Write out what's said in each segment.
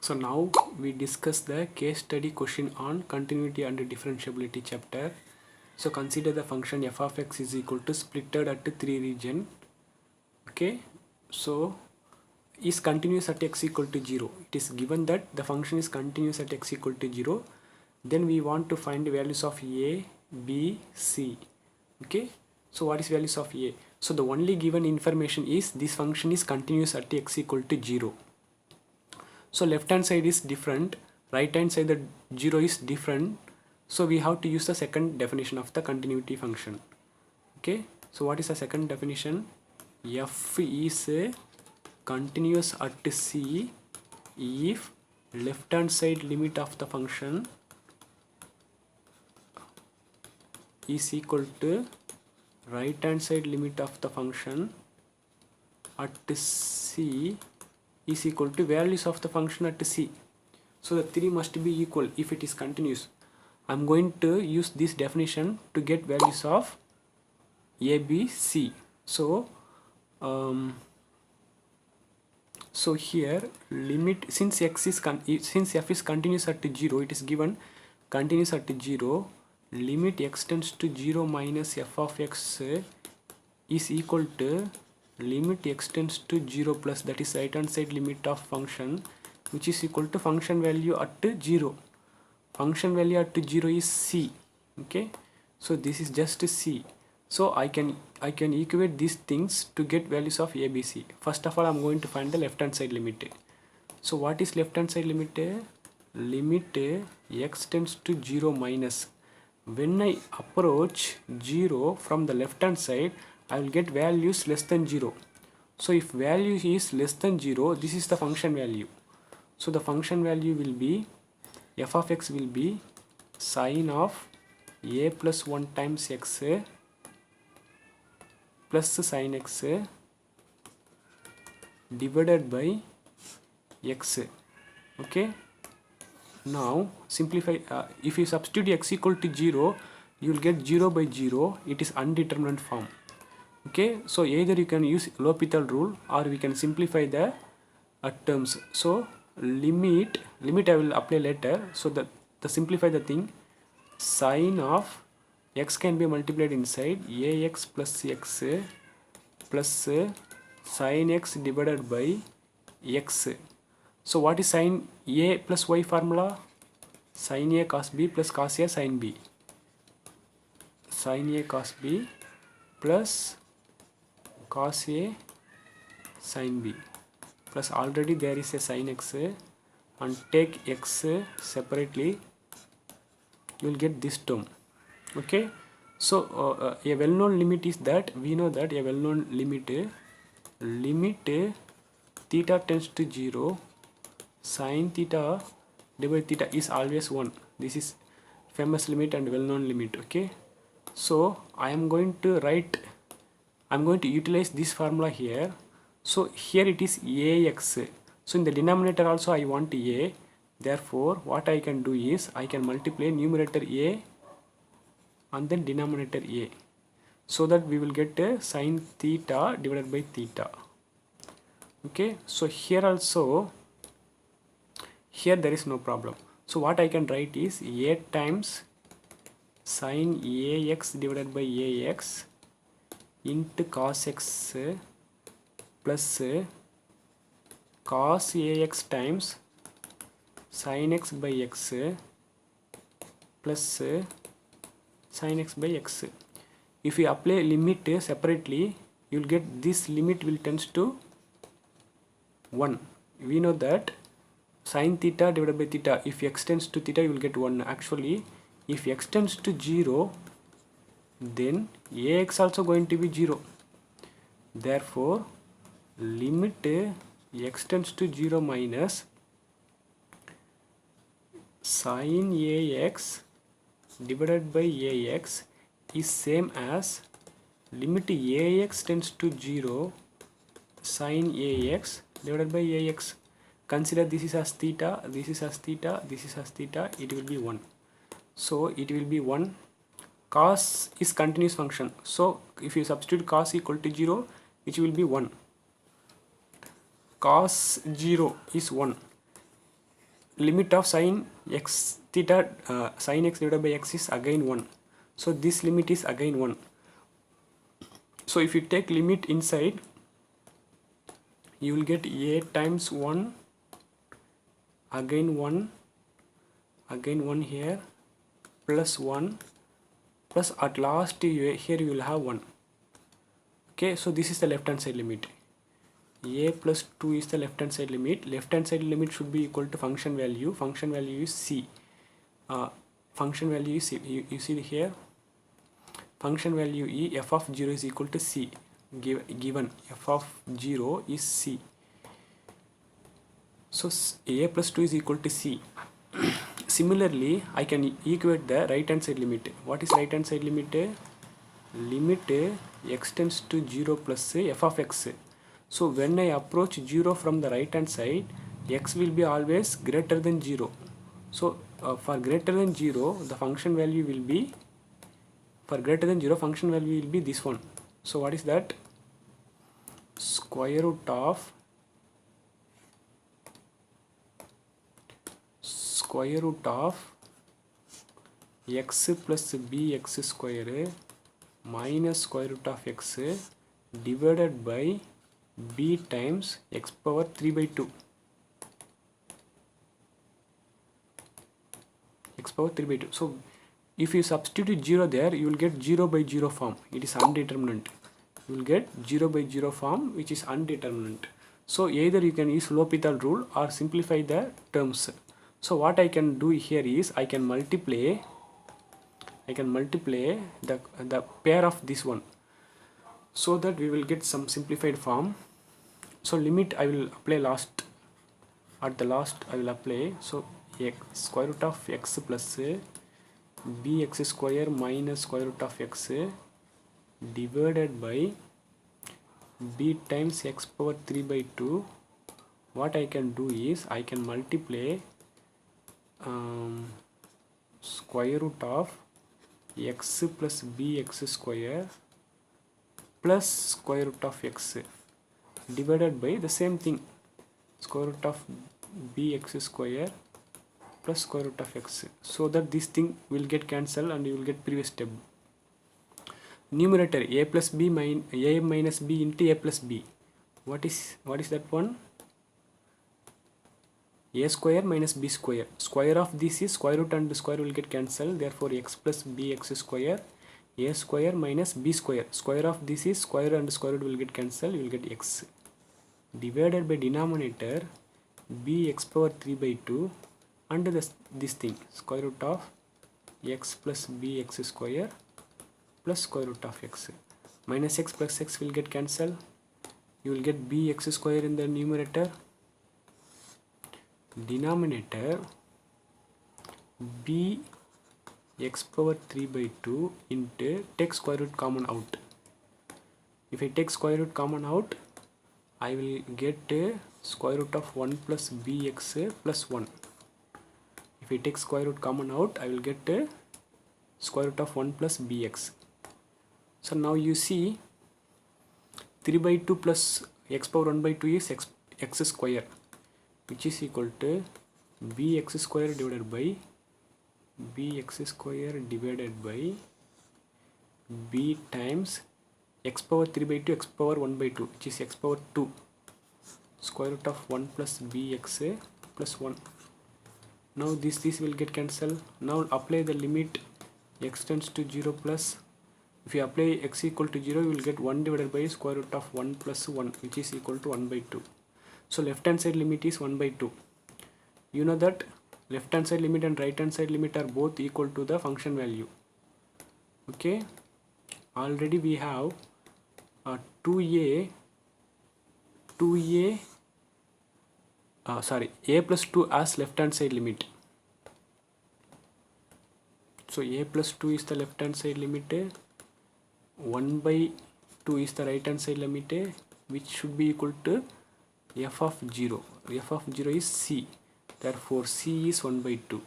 So now we discuss the case study question on continuity and differentiability chapter. So consider the function f of x is equal to splitted at 3 region. Okay, so is continuous at x equal to 0. It is given that the function is continuous at x equal to 0. Then we want to find the values of a, b, c. Okay, so what is values of a? So the only given information is this function is continuous at x equal to 0. So left hand side is different, right hand side the 0 is different. So we have to use the second definition of the continuity function. Okay, so what is the second definition? F is continuous at c if left hand side limit of the function is equal to right hand side limit of the function at c is equal to values of the function at c. So the 3 must be equal if it is continuous. I'm going to use this definition to get values of a, b, c. So here limit, since f is continuous at 0, it is given continuous at 0, limit x tends to 0 minus f of x is equal to limit x tends to 0 plus, that is right hand side limit of function, which is equal to function value at 0. Function value at 0 is c. Okay, so this is just c. So I can equate these things to get values of a, b, c. First of all, I'm going to find the left hand side limit. So what is left hand side limit? Limit x tends to 0 minus. When I approach 0 from the left hand side, I will get values less than 0. So if value is less than 0, this is the function value. So the function value will be, f of x will be sine of a plus 1 times x plus sine x divided by x. Okay, now simplify. If you substitute x equal to 0, you will get 0 by 0. It is undeterminate form. Okay, so either you can use L'Hopital rule or we can simplify the terms. So limit I will apply later. So the simplify the thing, sine of x can be multiplied inside ax plus x plus sine x divided by x. So what is sine a plus y formula? Sine a cos b plus cos a sine b. Sine a cos b plus cos a sine b plus, already there is a sine x, and take x separately, you will get this term. Okay, so a well-known limit is that, we know that a well-known limit theta tends to 0, sine theta divided theta is always 1. This is famous limit and well-known limit. Okay, so I am going to utilize this formula here. So here it is ax. So in the denominator also I want a. Therefore what I can do is I can multiply numerator a and then denominator a, so that we will get sine theta divided by theta. Okay, so here also, here there is no problem. So what I can write is a times sine ax divided by ax into cos x plus cos ax times sin x by x plus sin x by x. If you apply limit separately, you will get this limit will tends to 1. We know that sin theta divided by theta, if x tends to theta, you will get 1. Actually, if x tends to 0, then ax also going to be 0. Therefore limit x tends to 0 minus sin ax divided by ax is same as limit ax tends to 0 sin ax divided by ax. Consider this is as theta, this is as theta, this is as theta, it will be 1. So it will be 1. Cos is continuous function, so if you substitute cos equal to 0, which will be 1. Cos 0 is 1. limit of sin x theta sin x divided by x is again 1. So this limit is again 1. So if you take limit inside, you will get a times 1, again 1, again 1 here, plus 1, plus at last here you will have 1. Okay, so this is the left hand side limit. A plus 2 is the left hand side limit. Left hand side limit should be equal to function value. Function value is c. Function value is c. You see here, function value e f of 0 is equal to c. Given f of 0 is c. So a plus 2 is equal to c. Similarly, I can equate the right hand side limit. What is right hand side limit? Limit x tends to 0 plus f of x. So when I approach 0 from the right hand side, x will be always greater than 0. So for greater than 0, the function value will be, for greater than 0, function value will be this one. So what is that? Square root of x plus bx square minus square root of x divided by b times x power 3 by 2. X power 3 by 2. So if you substitute 0 there, you will get 0 by 0 form. It is undeterminate. You will get 0 by 0 form, which is undeterminate. So either you can use L'Hopital rule or simplify the terms. So what I can do here is I can multiply the pair of this one, so that we will get some simplified form. So limit I will apply last, at the last I will apply. So x square root of x plus bx square minus square root of x divided by b times x power 3 by 2. What I can do is I can multiply square root of x plus bx square plus square root of x divided by the same thing, square root of bx square plus square root of x, so that this thing will get cancelled and you will get previous step. Numerator a plus b a minus b into a plus b. What is that one? A square minus b square. Square of this is square root and square will get cancelled. Therefore x plus bx square, a square minus b square. Square of this is square and square root will get cancelled. You will get x divided by denominator bx power 3 by 2 under this thing, square root of x plus bx square plus square root of x. Minus x plus x will get cancelled. You will get bx square in the numerator. Denominator b x power 3 by 2 into, take square root common out. If I take square root common out, I will get square root of 1 plus bx plus 1. If I take square root common out, I will get square root of 1 plus bx. So now you see 3 by 2 plus x power 1 by 2 is x square, which is equal to bx square divided by b times x power 3 by 2 x power 1 by 2, which is x power 2, square root of 1 plus bx plus 1. Now this will get cancelled. Now apply the limit x tends to 0 plus, if you apply x equal to 0, you will get 1 divided by square root of 1 plus 1, which is equal to 1 by 2. So left hand side limit is 1 by 2. You know that left hand side limit and right hand side limit are both equal to the function value. Okay, already we have 2a plus 2 as left hand side limit. So a plus 2 is the left hand side limit, 1 by 2 is the right hand side limit, which should be equal to f of 0. F of 0 is c. Therefore c is 1 by 2.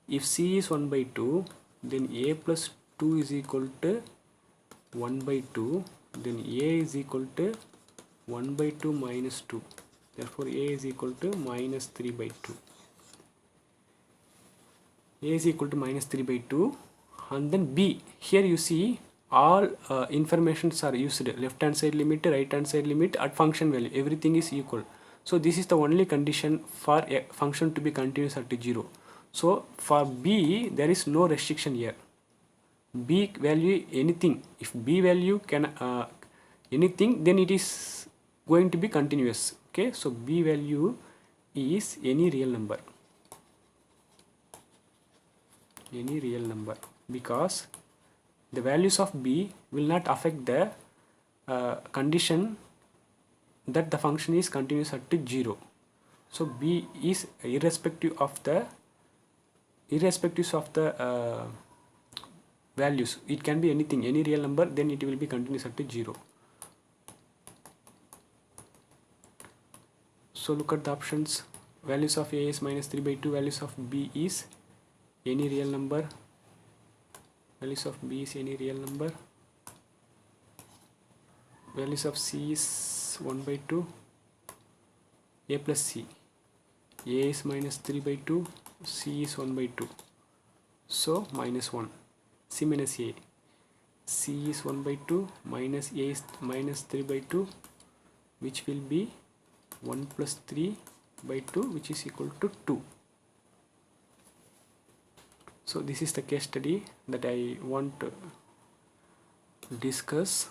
If c is 1 by 2, then a plus 2 is equal to 1 by 2. Then a is equal to 1 by 2 minus 2. Therefore a is equal to minus 3 by 2. A is equal to minus 3 by 2, and then B. Here you see all informations are used, left hand side limit, right hand side limit, at function value, everything is equal. So this is the only condition for a function to be continuous at 0. So for B there is no restriction here. B value anything, if B value can anything, then it is going to be continuous. Okay, so B value is any real number, because the values of B will not affect the condition that the function is continuous at 0. So B is irrespective of the values. It can be anything, any real number, then it will be continuous at 0. So look at the options. Values of A is minus 3 by 2, values of B is any real number, values of B is any real number, values of C is 1 by 2, A plus C. A is minus 3 by 2, C is 1 by 2, so minus 1. C minus A, C is 1 by 2, minus A is minus 3 by 2, which will be 1 plus 3 by 2, which is equal to 2. So this is the case study that I want to discuss.